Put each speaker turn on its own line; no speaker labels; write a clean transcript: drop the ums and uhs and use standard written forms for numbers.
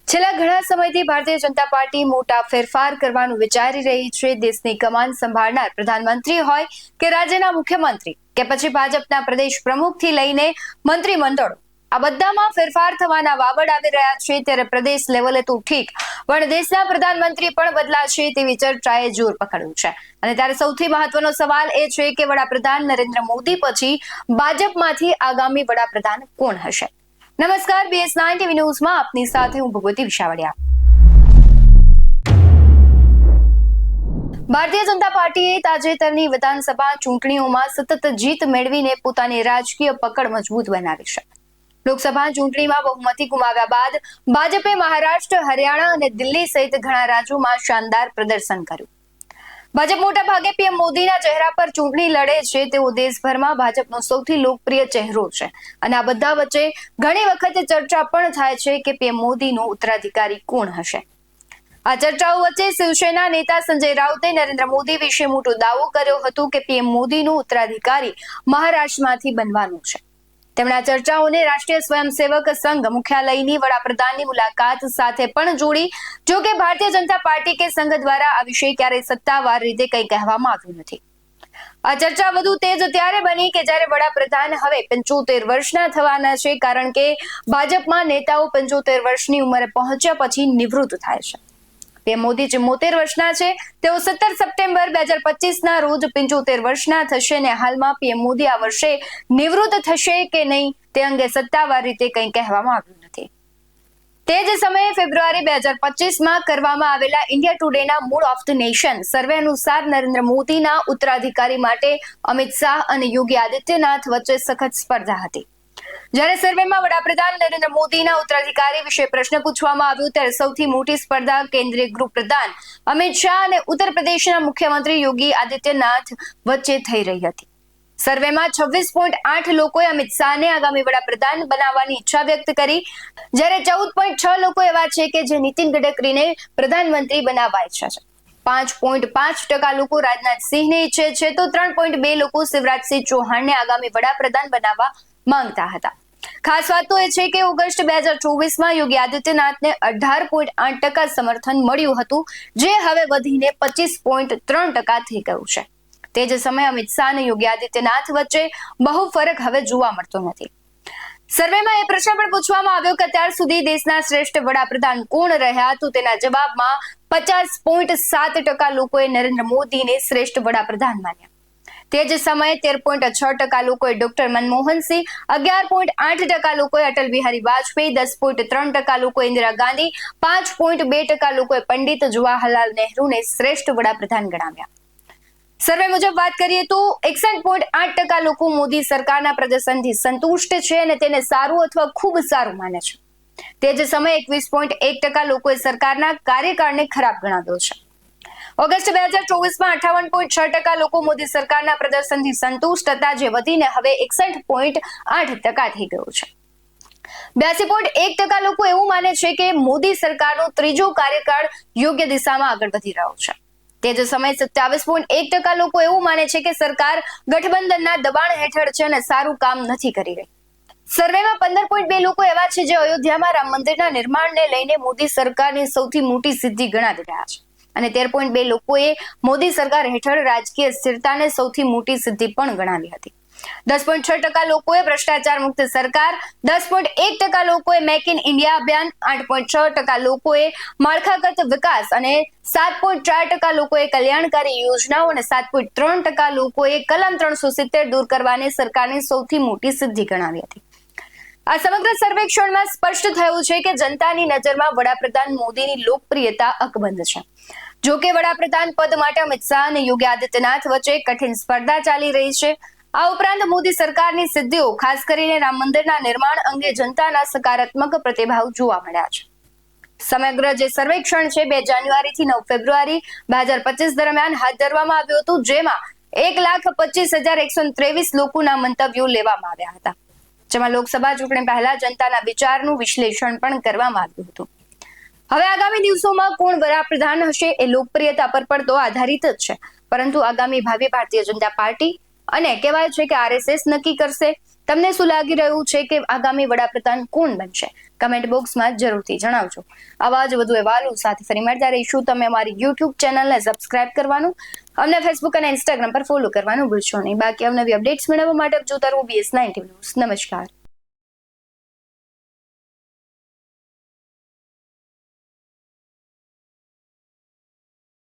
છેલ્લા ઘણા સમયથી ભારતીય જનતા પાર્ટી મોટા ફેરફાર કરવાનું વિચારી રહી છે। દેશની કમાન સંભાળનાર પ્રધાનમંત્રી હોય કે રાજ્યના મુખ્યમંત્રી કે પછી ભાજપના પ્રદેશ પ્રમુખથી લઈને મંત્રીમંડળો, આ બધામાં ફેરફાર થવાના વાવડ આવી રહ્યા છે। ત્યારે પ્રદેશ લેવલે તો ઠીક, પણ દેશના પ્રધાનમંત્રી પણ બદલાશે તેવી ચર્ચાએ જોર પકડ્યું છે। અને ત્યારે સૌથી મહત્વનો સવાલ એ છે કે વડાપ્રધાન નરેન્દ્ર મોદી પછી ભાજપમાંથી આગામી વડાપ્રધાન કોણ હશે। નમસ્કાર, BS9 TV ન્યૂઝમાં આપની સાથે હું ભગવતી વિશાવડિયા। ભારતીય જનતા પાર્ટીએ તાજેતરની વિધાનસભા ચૂંટણીઓમાં સતત જીત મેળવીને પોતાની રાજકીય પકડ મજબૂત બનાવી છે। લોકસભા ચૂંટણીમાં બહુમતી ગુમાવ્યા બાદ ભાજપે મહારાષ્ટ્ર, હરિયાણા અને દિલ્હી સહિત ઘણા રાજ્યોમાં શાનદાર પ્રદર્શન કર્યું। ભાજપ મોટા ભાગે પીએમ મોદીના ચહેરા પર ચૂંટણી લડે છે। તેઓ દેશભરમાં ભાજપનો સૌથી લોકપ્રિય ચહેરો છે અને આ બધા વચ્ચે ઘણી વખત ચર્ચા પણ થાય છે કે પીએમ મોદીનો ઉત્તરાધિકારી કોણ હશે। આ ચર્ચાઓ વચ્ચે શિવસેના નેતા સંજય રાઉતે નરેન્દ્ર મોદી વિશે મોટો દાવો કર્યો હતો કે પીએમ મોદીનો ઉત્તરાધિકારી મહારાષ્ટ્રમાંથી બનવાનું છે। તેમણે આ ચર્ચાઓને રાષ્ટ્રીય સ્વયંસેવક સંઘ મુખ્યાલયની વડાપ્રધાનની મુલાકાત સાથે પણ જોડી। જો કે ભારતીય જનતા પાર્ટી કે સંઘ દ્વારા આ વિશે ક્યારેય સત્તાવાર રીતે કંઈ કહેવામાં આવ્યું નથી। આ ચર્ચા વધુ તેજ ત્યારે બની કે જ્યારે વડાપ્રધાન હવે 75 વર્ષના થવાના છે, કારણ કે ભાજપમાં નેતાઓ 75 વર્ષની ઉંમરે પહોંચ્યા પછી નિવૃત્ત થાય છે। પીએમ મોદી 74 વર્ષના છે। તેઓ 17 સપ્ટેમ્બર 2025ના રોજ 75 વર્ષના થશે અને હાલમાં પીએમ મોદી આ વર્ષે નિવૃત્ત થશે કે નહીં તે અંગે સત્તાવાર રીતે કંઈ કહેવામાં આવ્યું નથી। તે જ સમયે ફેબ્રુઆરી 2025માં કરવામાં આવેલા ઇન્ડિયા ટુડેના mood of the nation survey અનુસાર નરેન્દ્ર મોદીના ઉત્તરાધિકારી માટે અમિત શાહ અને યોગી આદિત્યનાથ વચ્ચે સખત સ્પર્ધા હતી। જ્યારે સર્વેમાં વડાપ્રધાન નરેન્દ્ર મોદીના ઉત્તરાધિકારી વિશે પ્રશ્ન પૂછવામાં આવ્યો ત્યારે સૌથી મોટી સ્પર્ધા કેન્દ્રીય ગૃહપ્રધાન અમિત શાહ અને ઉત્તર પ્રદેશના મુખ્યમંત્રી યોગી આદિત્યનાથ વચ્ચે થઈ રહી હતી। સર્વેમાં 26.8 લોકોએ અમિત શાહને આગામી વડાપ્રધાન બનાવવાની ઈચ્છા વ્યક્ત કરી, જ્યારે 14.6 લોકો એવા છે કે જે નીતિન ગડકરીને પ્રધાનમંત્રી બનાવવા ઈચ્છે છે। 5.5% લોકો રાજનાથ સિંહને ઈચ્છે છે તો 3.2 લોકો શિવરાજસિંહ ચૌહાણને આગામી વડાપ્રધાન બનાવવા માંગતા હતા। ખાસ વાત તો એ છે કે ઓગસ્ટ 2024માં યોગી આદિત્યનાથને 18.8% સમર્થન મળ્યું હતું, જે હવે વધીને 25.3% થઈ ગયું છે। તે જ સમયે અમિત શાહ અને યોગી આદિત્યનાથ વચ્ચે બહુ ફરક હવે જોવા મળતો નથી। સર્વેમાં એ પ્રશ્ન પણ પૂછવામાં આવ્યો કે અત્યાર સુધી દેશના શ્રેષ્ઠ વડાપ્રધાન કોણ રહ્યા, તો તેના જવાબમાં 50.7% લોકોએ નરેન્દ્ર મોદીને શ્રેષ્ઠ વડાપ્રધાન માન્યા। તે જ સમયે 13.6% લોકોએ ડોક્ટર મનમોહન સિંહ, 11.8% લોકોએ અટલ બિહારી વાજપેયી, 10.3% લોકોએ ઇન્દિરા ગાંધી, 5.2% લોકોએ પંડિત જવાહરલાલ નહેરુને શ્રેષ્ઠ વડાપ્રધાન ગણાવ્યા। સર્વે મુજબ વાત કરીએ તો 61.8% લોકો મોદી સરકારના પ્રદર્શનથી સંતુષ્ટ છે અને તેને સારું અથવા ખૂબ સારું માને છે। તે જ સમયે 21.1% લોકોએ સરકારના કાર્યકાળને ખરાબ ગણાવ્યો છે। ઓગસ્ટ 2024માં 58.6% લોકો મોદી સરકારના પ્રદર્શનથી સંતુષ્ટ હતા, જે વધીને હવે 61.8% થઈ ગયું છે। 82.1% લોકો એવું માને છે કે મોદી સરકારનો ત્રીજો કાર્યકાળ યોગ્ય દિશામાં આગળ વધી રહ્યો છે। તે જ સમયે 27.1% લોકો એવું માને છે કે સરકાર ગઠબંધનના દબાણ હેઠળ છે અને સારું કામ નથી કરી રહી। સર્વેમાં 15.2 લોકો એવા છે જે અયોધ્યામાં રામ મંદિરના નિર્માણને લઈને મોદી સરકારની સૌથી મોટી સિદ્ધિ ગણાવી રહ્યા છે અને 13.2 લોકોએ મોદી સરકાર હેઠળ રાજકીય સ્થિરતાને સૌથી મોટી સિદ્ધિ પણ ગણાવી હતી। 10.6% લોકોએ ભ્રષ્ટાચાર મુક્ત સરકાર, 10.1% લોકોએ મેક ઇન ઇન્ડિયા અભિયાન, 8.6% લોકોએ માળખાગત વિકાસ અને 7.4% લોકોએ કલ્યાણકારી યોજનાઓ અને 7.3% લોકોએ કલમ 370 દૂર કરવાને સરકારની સૌથી મોટી સિદ્ધિ ગણાવી હતી। આ સમગ્ર સર્વેક્ષણમાં સ્પષ્ટ થયું છે કે જનતાની નજરમાં વડાપ્રધાન મોદીની લોકપ્રિયતા અકબંધ છે। જો કે વડાપ્રધાન પદ માટે અમિત શાહ અને યોગી આદિત્યનાથ વચ્ચે કઠિન સ્પર્ધા ચાલી રહી છે। આ ઉપરાંત મોદી સરકારની સિદ્ધિઓ, ખાસ કરીને રામ મંદિરના નિર્માણ અંગે જનતાના સકારાત્મક પ્રતિભાવ જોવા મળ્યા છે। સમગ્ર જે સર્વેક્ષણ છે 2 જાન્યુઆરીથી 9 ફેબ્રુઆરી 2025 દરમિયાન હાથ ધરવામાં આવ્યું હતું, જેમાં 1,25,123 લોકોના મંતવ્યો લેવામાં આવ્યા હતા, જેમાં લોકસભા ચૂંટણી પહેલા જનતાના વિચારનું વિશ્લેષણ પણ કરવામાં આવ્યું હતું। હવે આગામી દિવસોમાં કોણ વડાપ્રધાન હશે એ લોકપ્રિયતા પર પણ તો આધારિત જ છે, પરંતુ આગામી ભાવિ ભારતીય જનતા પાર્ટી અને કહેવાય છે કે RSS નક્કી કરશે। તમને શું લાગી રહ્યું છે કે આગામી વડાપ્રધાન કોણ બનશે? કમેન્ટ બોક્સમાં જરૂરથી જણાવજો. આવા જ વધુ અહેવાલો સાથે ફરી મળતા રહીશું. તમે અમારી YouTube ચેનલને સબસ્ક્રાઇબ કરવાનું, અમને ફેસબુક અને ઇન્સ્ટાગ્રામ પર ફોલો કરવાનું ભૂલશો નહીં. બાકી અવનવી અપડેટ્સ મેળવવા માટે જોતા રહો BS9 ન્યૂઝ. નમસ્કાર.